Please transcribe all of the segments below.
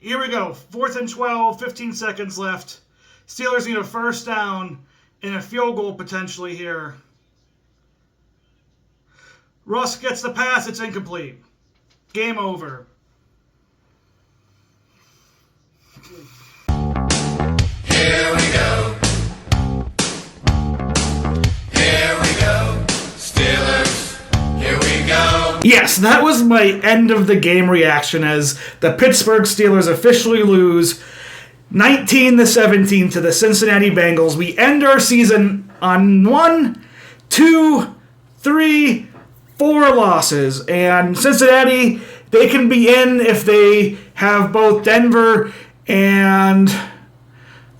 Here we go. 4th and 12, 15 seconds left. Steelers need a first down and a field goal potentially here. Russ gets the pass. It's incomplete. Game over. Here we go. Here we go. Steelers, here we go. Yes, that was my end of the game reaction as the Pittsburgh Steelers officially lose 19-17 to the Cincinnati Bengals. We end our season on 1, 2, 3, 4 losses. And Cincinnati, they can be in if they have both Denver and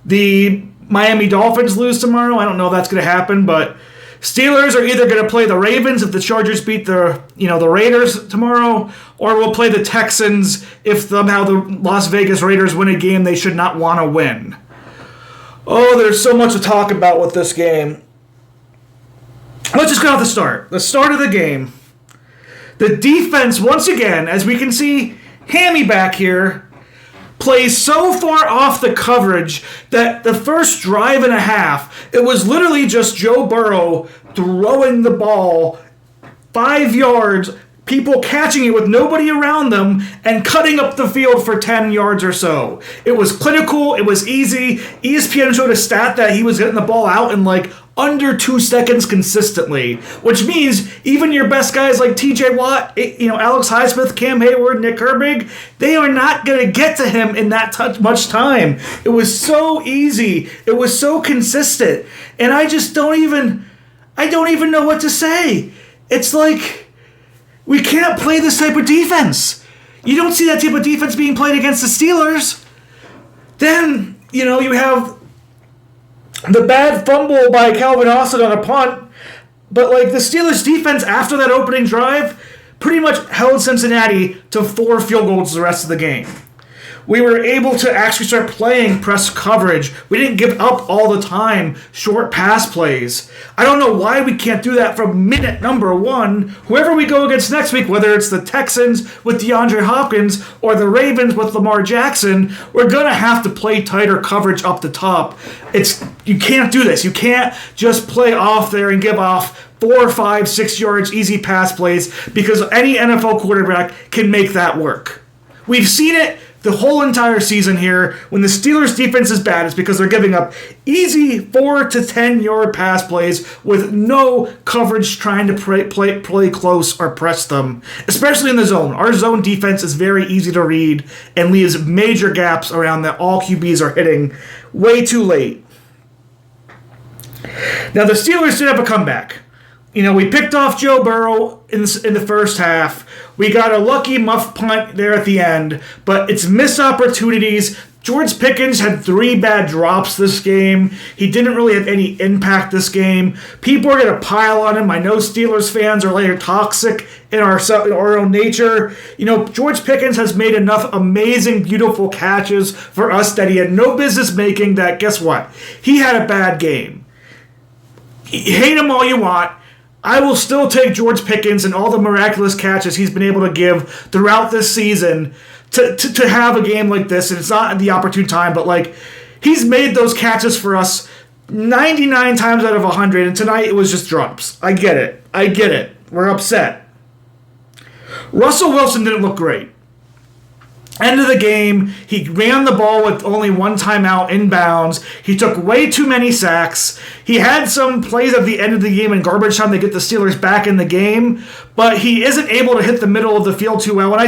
the Miami Dolphins lose tomorrow. I don't know if that's going to happen, but Steelers are either going to play the Ravens if the Chargers beat the Raiders tomorrow, or we'll play the Texans if somehow the Las Vegas Raiders win a game they should not want to win. Oh, there's so much to talk about with this game. Let's just go off the start. The start of the game. The defense, once again, as we can see, Hammy back here, plays so far off the coverage that the first drive and a half, it was literally just Joe Burrow throwing the ball 5 yards, people catching it with nobody around them, and cutting up the field for 10 yards or so. It was clinical. It was easy. ESPN showed a stat that he was getting the ball out in like under 2 seconds consistently, which means even your best guys like TJ Watt, Alex Highsmith, Cam Hayward, Nick Herbig, they are not going to get to him in that much time. It was so easy. It was so consistent. And I just don't even know what to say. It's like, we can't play this type of defense. You don't see that type of defense being played against the Steelers. Then, you have the bad fumble by Calvin Austin on a punt. But, the Steelers' defense after that opening drive pretty much held Cincinnati to 4 field goals the rest of the game. We were able to actually start playing press coverage. We didn't give up all the time short pass plays. I don't know why we can't do that from minute number 1. Whoever we go against next week, whether it's the Texans with DeAndre Hopkins or the Ravens with Lamar Jackson, we're going to have to play tighter coverage up the top. You can't do this. You can't just play off there and give off 4, 5, 6 yards easy pass plays because any NFL quarterback can make that work. We've seen it the whole entire season here. When the Steelers' defense is bad, it's because they're giving up easy 4 to 10 yard pass plays with no coverage trying to play close or press them, especially in the zone. Our zone defense is very easy to read and leaves major gaps around that all QBs are hitting way too late. Now, the Steelers did have a comeback. We picked off Joe Burrow in the first half. We got a lucky muff punt there at the end, but it's missed opportunities. George Pickens had 3 bad drops this game. He didn't really have any impact this game. People are going to pile on him. I know Steelers fans are toxic in our own nature. George Pickens has made enough amazing, beautiful catches for us that he had no business making that, guess what? He had a bad game. Hate him all you want. I will still take George Pickens and all the miraculous catches he's been able to give throughout this season to have a game like this. And it's not at the opportune time, but he's made those catches for us 99 times out of 100. And tonight it was just drops. I get it. We're upset. Russell Wilson didn't look great. End of the game, he ran the ball with only 1 timeout inbounds. He took way too many sacks. He had some plays at the end of the game in garbage time to get the Steelers back in the game, but he isn't able to hit the middle of the field too well. And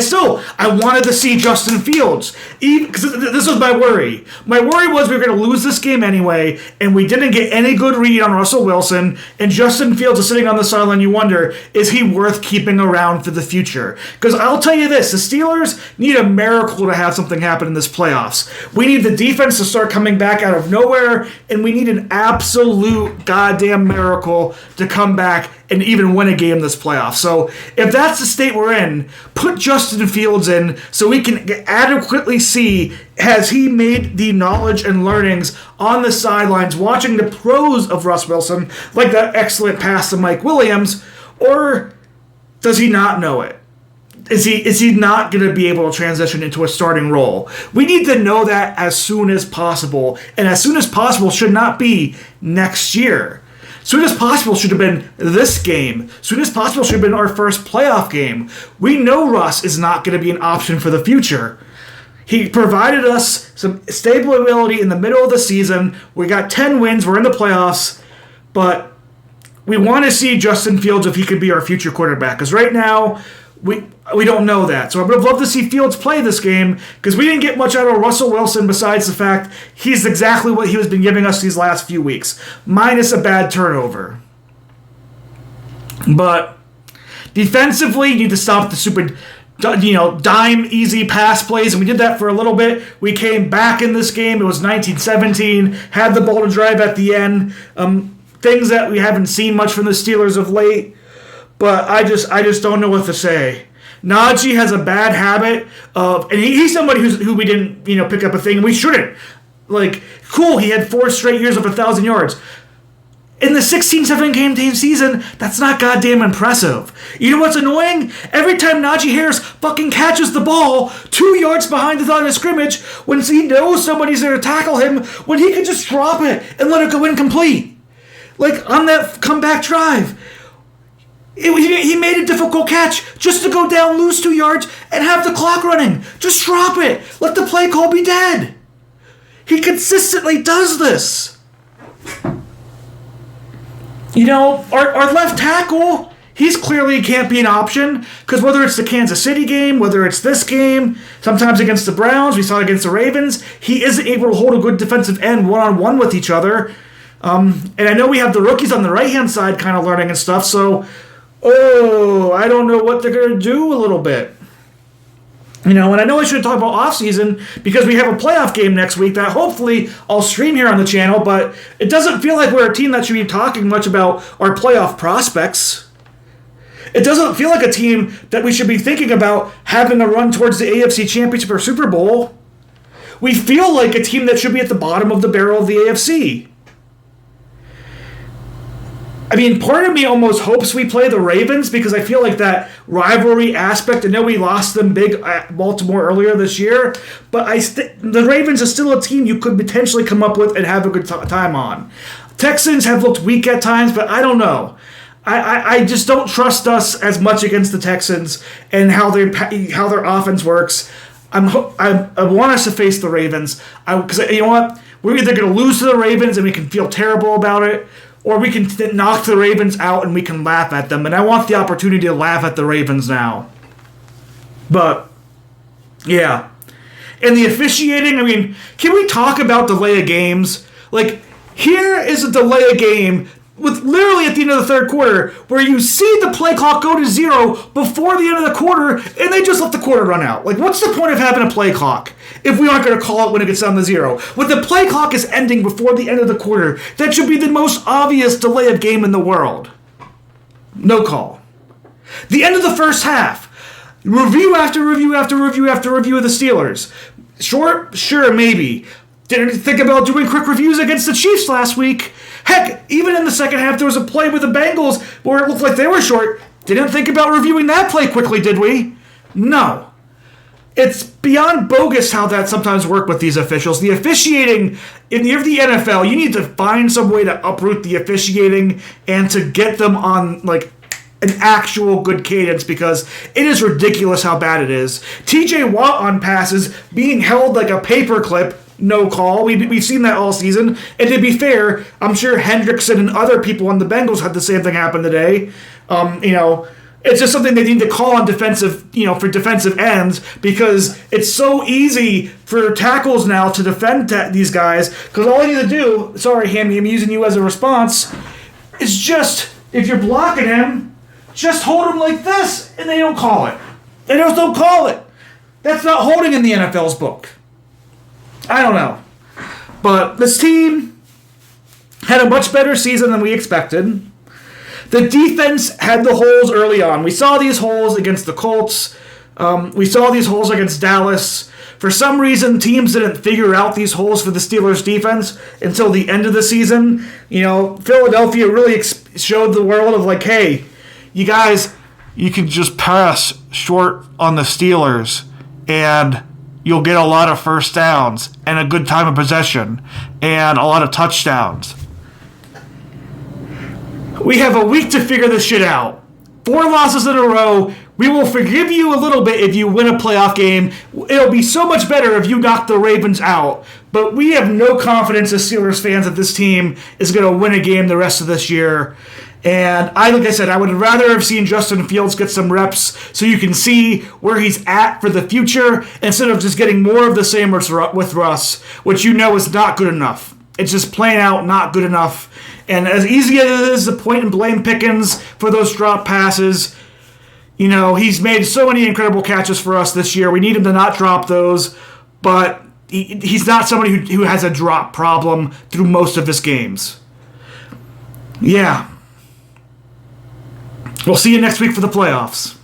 I wanted to see Justin Fields, because this was my worry. My worry was we were going to lose this game anyway, and we didn't get any good read on Russell Wilson, and Justin Fields is sitting on the sideline. You wonder, is he worth keeping around for the future? Because I'll tell you this, the Steelers need a miracle to have something happen in this playoffs. We need the defense to start coming back out of nowhere, and we need an absolute goddamn miracle to come back and even win a game this playoff. So if that's the state we're in, put Justin Fields in so we can adequately see, has he made the knowledge and learnings on the sidelines watching the pros of Russ Wilson, like that excellent pass to Mike Williams, or does he not know it? is he not going to be able to transition into a starting role? We need to know that as soon as possible, and as soon as possible should not be next year. Soon as possible should have been this game. Soon as possible should have been our first playoff game. We know Russ is not going to be an option for the future. He provided us some stability in the middle of the season. We got 10 wins. We're in the playoffs. But we want to see Justin Fields if he could be our future quarterback. Because right now, we don't know that. So I would have loved to see Fields play this game because we didn't get much out of Russell Wilson besides the fact he's exactly what he has been giving us these last few weeks, minus a bad turnover. But defensively, you need to stop the super, dime easy pass plays, and we did that for a little bit. We came back in this game. It was 19-17, had the ball to drive at the end. Things that we haven't seen much from the Steelers of late. But I just don't know what to say. Najee has a bad habit of, and he's somebody who we didn't pick up a thing, and we shouldn't. Like, cool, he had 4 straight years of 1,000 yards. In the 16-7 game season, that's not goddamn impressive. You know what's annoying? Every time Najee Harris fucking catches the ball 2 yards behind the line of scrimmage, when he knows somebody's there to tackle him, when he could just drop it and let it go incomplete. Like, on that comeback drive. He made a difficult catch just to go down, lose 2 yards, and have the clock running. Just drop it. Let the play call be dead. He consistently does this. Our left tackle, he's clearly can't be an option because whether it's the Kansas City game, whether it's this game, sometimes against the Browns, we saw it against the Ravens, he isn't able to hold a good defensive end one-on-one with each other. And I know we have the rookies on the right-hand side kind of learning and stuff, so I don't know what they're going to do a little bit. And I know I should talk about offseason because we have a playoff game next week that hopefully I'll stream here on the channel, but it doesn't feel like we're a team that should be talking much about our playoff prospects. It doesn't feel like a team that we should be thinking about having a run towards the AFC Championship or Super Bowl. We feel like a team that should be at the bottom of the barrel of the AFC. I mean, part of me almost hopes we play the Ravens because I feel like that rivalry aspect. I know we lost them big at Baltimore earlier this year, but the Ravens are still a team you could potentially come up with and have a good time on. Texans have looked weak at times, but I don't know. I just don't trust us as much against the Texans and how their offense works. I want us to face the Ravens because you know what? We're either going to lose to the Ravens and we can feel terrible about it, or we can knock the Ravens out and we can laugh at them. And I want the opportunity to laugh at the Ravens now. But, yeah. And the officiating, I mean, can we talk about delay of games? Like, here is a delay of game with literally at the end of the third quarter where you see the play clock go to 0 before the end of the quarter and they just let the quarter run out. Like, what's the point of having a play clock if we aren't going to call it when it gets down to 0? When the play clock is ending before the end of the quarter, that should be the most obvious delay of game in the world. No call. The end of the first half. Review after review after review after review of the Steelers. Short? Sure, maybe. Didn't think about doing quick reviews against the Chiefs last week. Heck, even in the second half, there was a play with the Bengals where it looked like they were short. Didn't think about reviewing that play quickly, did we? No. It's beyond bogus how that sometimes works with these officials. The officiating, in the NFL, you need to find some way to uproot the officiating and to get them on, like, an actual good cadence because it is ridiculous how bad it is. TJ Watt on passes being held like a paperclip. No call. We've seen that all season. And to be fair, I'm sure Hendrickson and other people on the Bengals had the same thing happen today. It's just something they need to call on defensive, for defensive ends because it's so easy for tackles now to defend these guys because all you need to do, sorry, Hammy, I'm using you as a response, is just, if you're blocking him, just hold him like this and they don't call it. They just don't call it. That's not holding in the NFL's book. I don't know. But this team had a much better season than we expected. The defense had the holes early on. We saw these holes against the Colts. We saw these holes against Dallas. For some reason, teams didn't figure out these holes for the Steelers' defense until the end of the season. Philadelphia really showed the world of like, hey, you guys, you can just pass short on the Steelers and you'll get a lot of first downs and a good time of possession and a lot of touchdowns. We have a week to figure this shit out. 4 losses in a row. We will forgive you a little bit if you win a playoff game. It'll be so much better if you knock the Ravens out. But we have no confidence as Steelers fans that this team is going to win a game the rest of this year. And like I said, I would rather have seen Justin Fields get some reps so you can see where he's at for the future instead of just getting more of the same with Russ, which you know is not good enough. It's just plain out not good enough. And as easy as it is to point and blame Pickens for those drop passes, you know, he's made so many incredible catches for us this year. We need him to not drop those, but he's not somebody who has a drop problem through most of his games. Yeah. We'll see you next week for the playoffs.